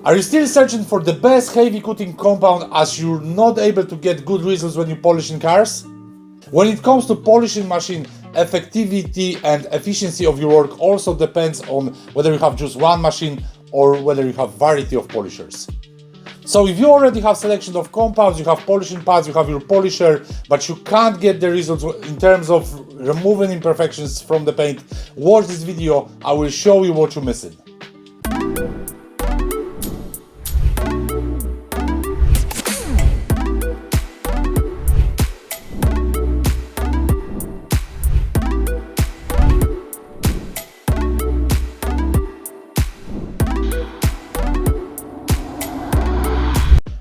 Are you still searching for the best heavy coating compound as you're not able to get good results when you polishing cars? When it comes to polishing machine, effectivity and efficiency of your work also depends on whether you have just one machine or whether you have variety of polishers. So if you already have selection of compounds, you have polishing pads, you have your polisher, but you can't get the results in terms of removing imperfections from the paint, watch this video. I will show you what you're missing.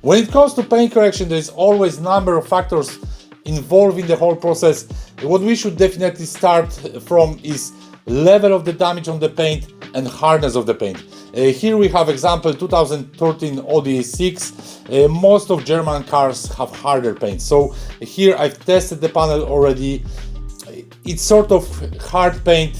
When it comes to paint correction, there is always a number of factors involved in the whole process. What we should definitely start from is level of the damage on the paint and hardness of the paint. Here we have example 2013 Audi A6. Most of German cars have harder paint. So here I've tested the panel already. It's sort of hard paint,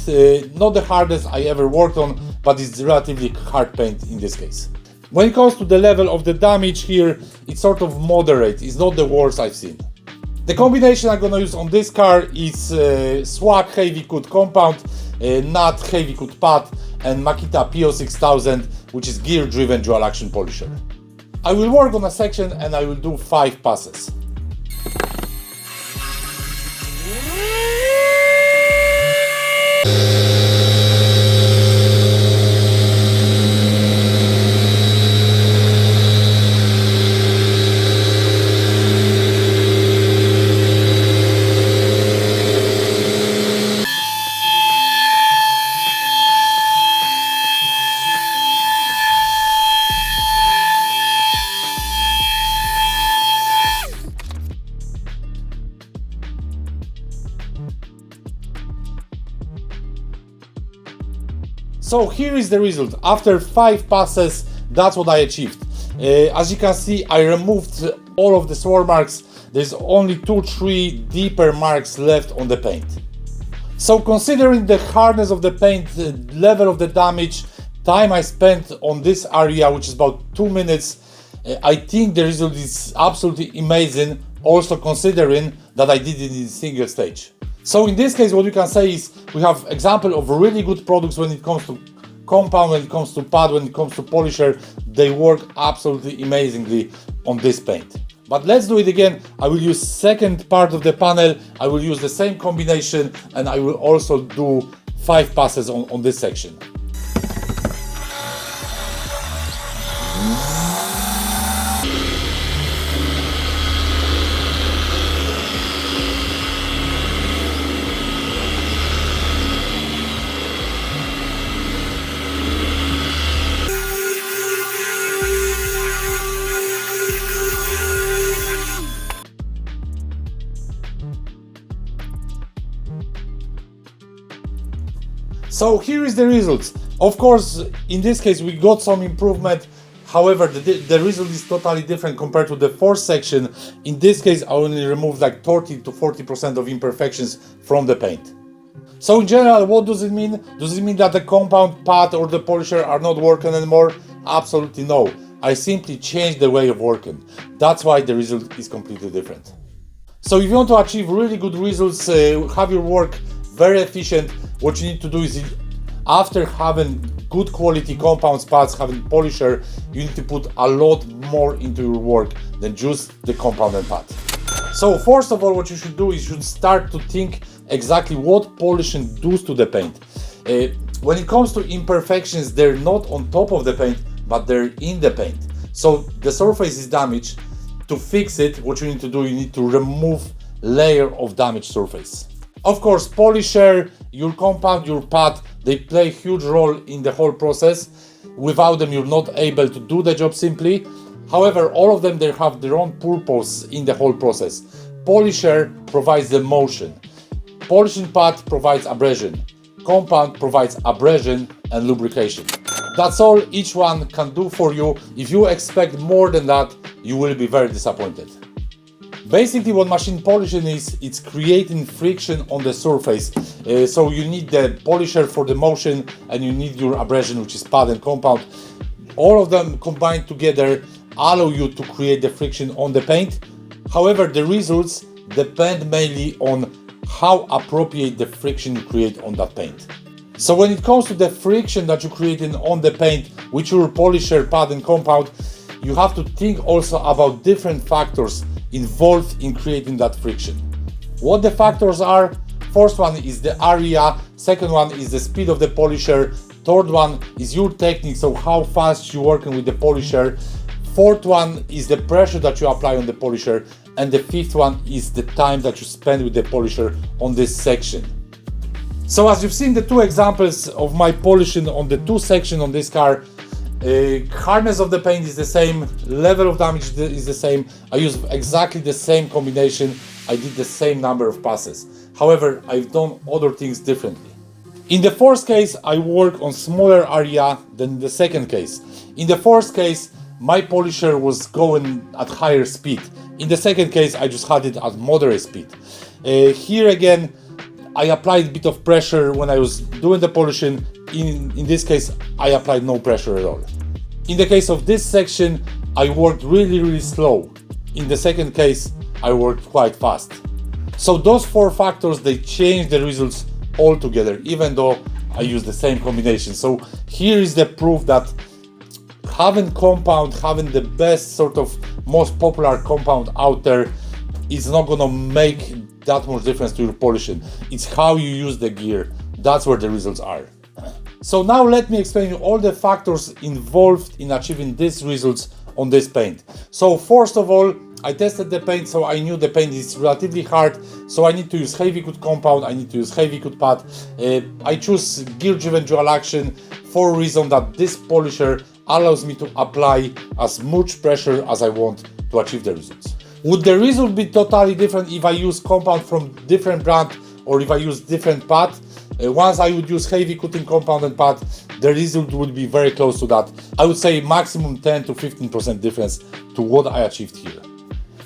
not the hardest I ever worked on, but it's relatively hard paint in this case. When it comes to the level of the damage here, it's sort of moderate, it's not the worst I've seen. The combination I'm gonna use on this car is Swag Heavy Coat Compound, Nut Heavy Coat Pad and Makita PO6000, which is gear driven dual action polisher. I will work on a section and I will do 5 passes. So here is the result. After 5 passes, that's what I achieved. As you can see, I removed all of the swirl marks. There's only 2-3 deeper marks left on the paint. So considering the hardness of the paint, the level of the damage, time I spent on this area, which is about 2 minutes, I think the result is absolutely amazing, also considering that I did it in single stage. So in this case, what we can say is we have example of really good products when it comes to compound, when it comes to pad, when it comes to polisher. They work absolutely amazingly on this paint. But let's do it again. I will use second part of the panel. I will use the same combination and I will also do 5 passes on this section. So here is the results. Of course, in this case we got some improvement. However, the result is totally different compared to the fourth section. In this case, I only removed like 30 to 40% of imperfections from the paint. So in general, what does it mean? Does it mean that the compound, pad or the polisher are not working anymore? Absolutely no. I simply changed the way of working. That's why the result is completely different. So if you want to achieve really good results, have your work very efficient, what you need to do is, after having good quality compounds, pads, having polisher, you need to put a lot more into your work than just the compound and pad. So first of all, what you should do is you should start to think exactly what polishing does to the paint. When it comes to imperfections, they're not on top of the paint, but they're in the paint. So the surface is damaged. To fix it, what you need to do, you need to remove layer of damaged surface. Of course, polisher, your compound, your pad, they play a huge role in the whole process. Without them, you're not able to do the job simply. However, all of them, they have their own purpose in the whole process. Polisher provides the motion. Polishing pad provides abrasion. Compound provides abrasion and lubrication. That's all each one can do for you. If you expect more than that, you will be very disappointed. Basically, what machine polishing is, it's creating friction on the surface. So you need the polisher for the motion and you need your abrasion, which is pad and compound. All of them combined together allow you to create the friction on the paint. However, the results depend mainly on how appropriate the friction you create on that paint. So when it comes to the friction that you create on the paint with your polisher, pad and compound, you have to think also about different factors involved in creating that friction. What the factors are: first one is the area, second one is the speed of the polisher, third one is your technique, so how fast you're working with the polisher, fourth one is the pressure that you apply on the polisher, and the fifth one is the time that you spend with the polisher on this section. So as you've seen the two examples of my polishing on the two sections on this car, hardness of the paint is the same, level of damage is the same, I use exactly the same combination, I did the same number of passes. However, I've done other things differently. In the first case, I work on smaller area than the second case. In the first case, my polisher was going at higher speed. In the second case, I just had it at moderate speed. Here again, I applied a bit of pressure when I was doing the polishing. In this case, I applied no pressure at all. In the case of this section, I worked really slow. In the second case, I worked quite fast. So those four factors, they change the results altogether, even though I use the same combination. So here is the proof that having the best sort of most popular compound out there is not gonna make that much difference to your polishing. It's how you use the gear. That's where the results are. So now let me explain you all the factors involved in achieving these results on this paint. So first of all, I tested the paint, so I knew the paint is relatively hard, so I need to use heavy coat compound, I need to use heavy coat pad. I choose gear driven dual action for a reason that this polisher allows me to apply as much pressure as I want to achieve the results. Would the result be totally different if I use compound from different brand or if I use different pad? Once I would use heavy coating compound and pad, the result would be very close to that. I would say maximum 10 to 15% difference to what I achieved here.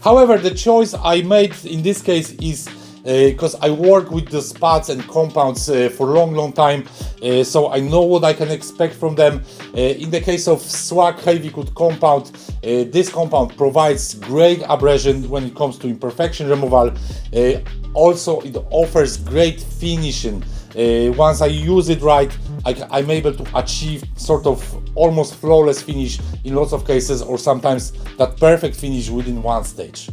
However, the choice I made in this case is because I work with the pads and compounds for a long time, so I know what I can expect from them. In the case of swag heavy coat compound, this compound provides great abrasion when it comes to imperfection removal. Also, it offers great finishing. Once I use it right, I'm able to achieve sort of almost flawless finish in lots of cases, or sometimes that perfect finish within one stage.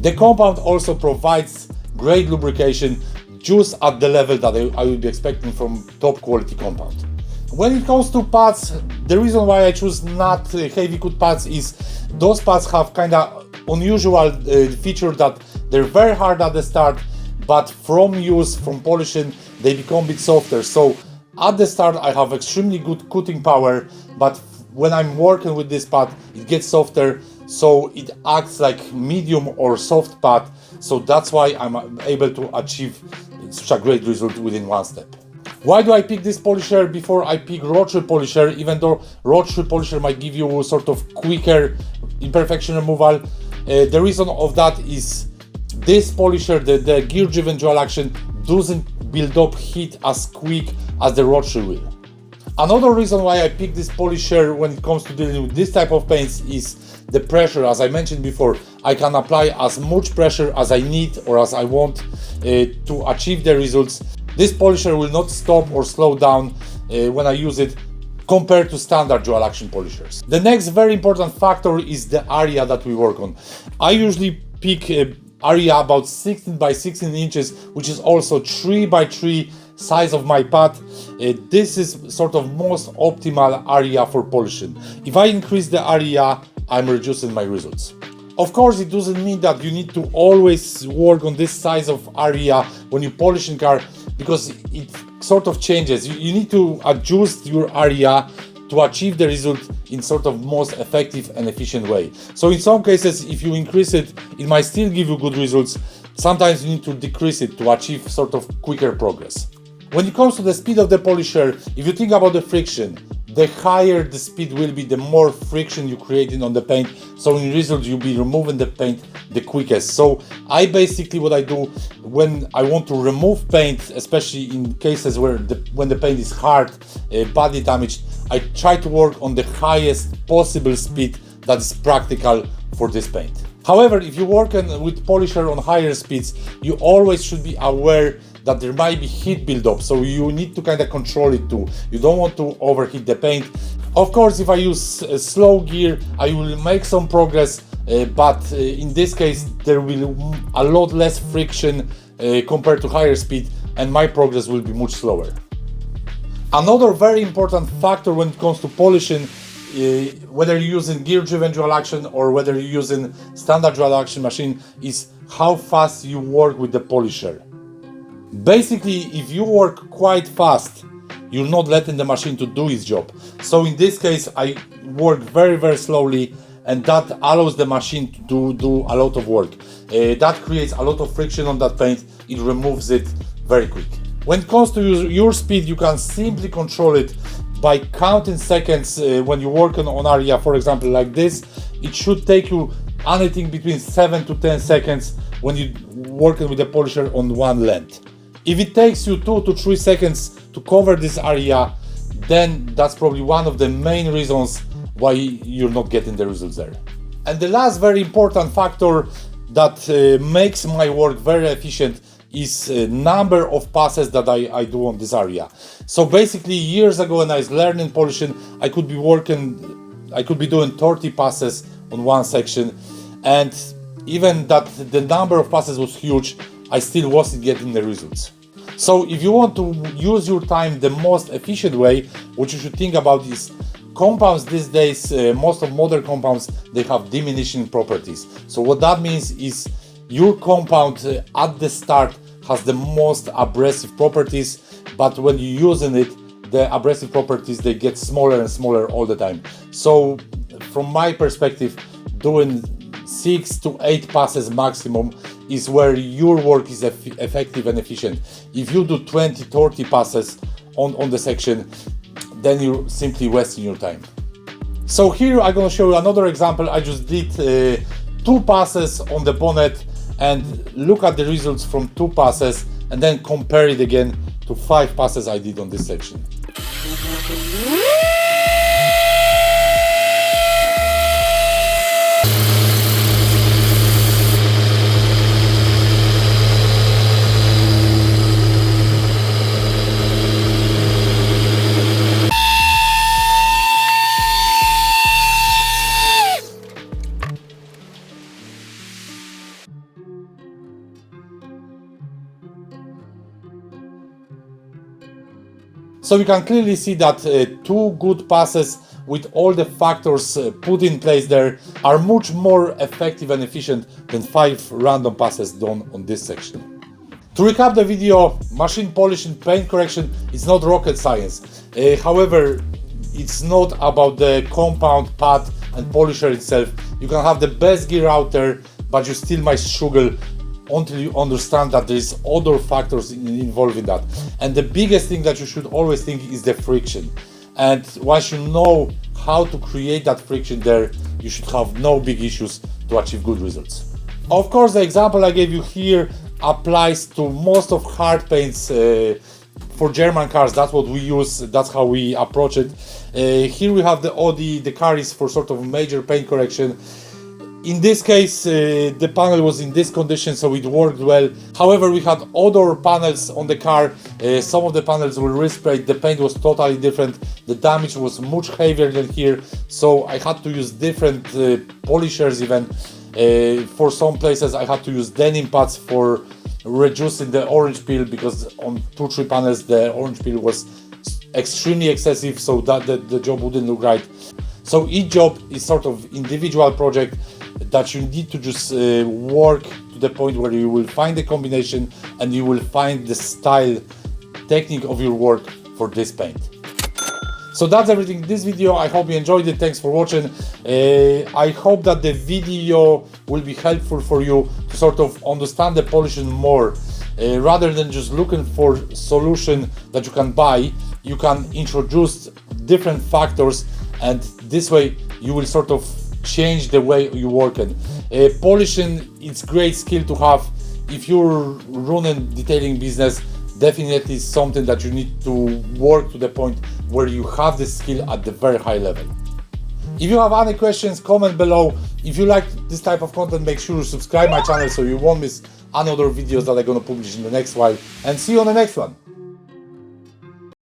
The compound also provides great lubrication just at the level that I would be expecting from top quality compound. When it comes to pads, the reason why I choose not heavy coat pads is those pads have kind of unusual feature that they're very hard at the start, but from use, from polishing, they become a bit softer. So at the start I have extremely good coating power, but when I'm working with this pad, it gets softer, so it acts like medium or soft pad. So that's why I'm able to achieve such a great result within one step. Why do I pick this polisher before I pick rotary polisher, even though rotary polisher might give you sort of quicker imperfection removal? The reason of that is this polisher, the gear driven dual action, doesn't build up heat as quick as the rotary will. Another reason why I pick this polisher when it comes to dealing with this type of paints is the pressure. As I mentioned before, I can apply as much pressure as I need or as I want to achieve the results. This polisher will not stop or slow down when I use it compared to standard dual action polishers. The next very important factor is the area that we work on. I usually pick area about 16 by 16 inches, which is also 3 by 3 size of my pad. This is sort of most optimal area for polishing. If I increase the area, I'm reducing my results. Of course, it doesn't mean that you need to always work on this size of area when you polish in car, because it sort of changes. You need to adjust your area to achieve the result in sort of most effective and efficient way. So in some cases, if you increase it, it might still give you good results. Sometimes you need to decrease it to achieve sort of quicker progress. When it comes to the speed of the polisher, if you think about the friction, the higher the speed will be, the more friction you creating on the paint. So in result, you'll be removing the paint the quickest. So I basically, what I do when I want to remove paint, especially in cases where when the paint is hard, badly damaged, I try to work on the highest possible speed that is practical for this paint. However, if you're working with polisher on higher speeds, you always should be aware that there might be heat buildup, so you need to kind of control it too. You don't want to overheat the paint. Of course, if I use slow gear, I will make some progress, but in this case, there will be a lot less friction compared to higher speed, and my progress will be much slower. Another very important factor when it comes to polishing, whether you're using gear-driven dual action or whether you're using standard dual action machine, is how fast you work with the polisher. Basically, if you work quite fast, you're not letting the machine to do its job. So in this case, I work very slowly, and that allows the machine to do a lot of work. That creates a lot of friction on that paint. It removes it very quick. When it comes to your speed, you can simply control it by counting seconds when you're working on area, for example, like this. It should take you anything between 7 to 10 seconds when you're working with the polisher on one length. If it takes you 2 to 3 seconds to cover this area, then that's probably one of the main reasons why you're not getting the results there. And the last very important factor that makes my work very efficient is number of passes that I do on this area. So basically, years ago when I was learning polishing, I could be doing 30 passes on one section, and even that the number of passes was huge, I still wasn't getting the results. So if you want to use your time the most efficient way, what you should think about is compounds these days. Most of modern compounds, they have diminishing properties. So what that means is your compound at the start has the most abrasive properties, but when you're using it, the abrasive properties, they get smaller and smaller all the time. So from my perspective, doing 6 to 8 passes maximum is where your work is effective and efficient. If you do 20-30 passes on the section, then you're simply wasting your time. So here I'm going to show you another example. I just did 2 passes on the bonnet, and look at the results from 2 passes, and then compare it again to 5 passes I did on this section. So you can clearly see that 2 good passes with all the factors put in place there are much more effective and efficient than 5 random passes done on this section. To recap the video, machine polishing, paint correction is not rocket science. However, it's not about the compound, pad and polisher itself. You can have the best gear out there, but you still might struggle until you understand that there is other factors involved in that. And the biggest thing that you should always think is the friction. And once you know how to create that friction there, you should have no big issues to achieve good results. Of course, the example I gave you here applies to most of hard paints. For German cars, that's what we use, that's how we approach it. Here we have the Audi, the car is for sort of major paint correction. In this case, the panel was in this condition, so it worked well. However, we had other panels on the car. Some of the panels were resprayed, the paint was totally different. The damage was much heavier than here, so I had to use different polishers even. For some places I had to use denim pads for reducing the orange peel, because on 2-3 panels the orange peel was extremely excessive, so that the job wouldn't look right. So each job is sort of individual project that you need to just work to the point where you will find the combination and you will find the style, technique of your work for this paint. So that's everything in this video. I hope you enjoyed it. Thanks for watching. I hope that the video will be helpful for you to sort of understand the polishing more. Rather than just looking for solution that you can buy, you can introduce different factors, and this way you will sort of change the way you work. And polishing, it's great skill to have. If you're running detailing business, definitely something that you need to work to the point where you have the skill at the very high level. If you have any questions, comment below. If you like this type of content, make sure to subscribe my channel so you won't miss another videos that I'm gonna publish in the next while. And see you on the next one.